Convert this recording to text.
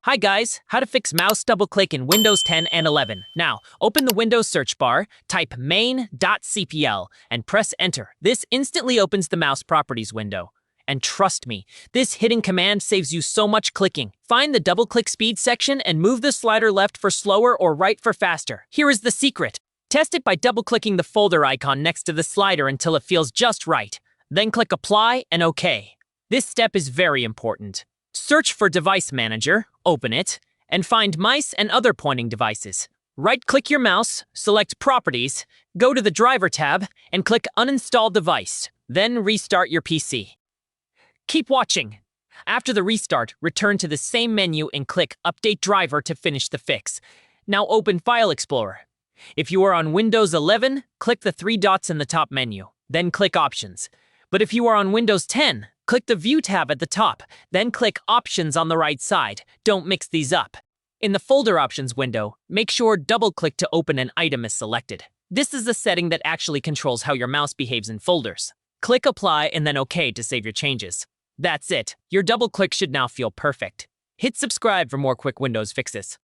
Hi guys, how to fix mouse double-click in Windows 10 and 11. Now, open the Windows search bar, type main.cpl, and press enter. This instantly opens the mouse properties window. And trust me, this hidden command saves you so much clicking. Find the double-click speed section and move the slider left for slower or right for faster. Here is the secret. Test it by double-clicking the folder icon next to the slider until it feels just right. Then click Apply and OK. This step is very important. Search for Device Manager, open it, and find mice and other pointing devices. Right-click your mouse, select Properties, go to the Driver tab, and click Uninstall Device. Then restart your PC. Keep watching. After the restart, return to the same menu and click Update Driver to finish the fix. Now open File Explorer. If you are on Windows 11, click the three dots in the top menu, then click Options. But if you are on Windows 10, click the View tab at the top, then click Options on the right side. Don't mix these up. In the Folder Options window, make sure double-click to open an item is selected. This is the setting that actually controls how your mouse behaves in folders. Click Apply and then OK to save your changes. That's it. Your double-click should now feel perfect. Hit subscribe for more quick Windows fixes.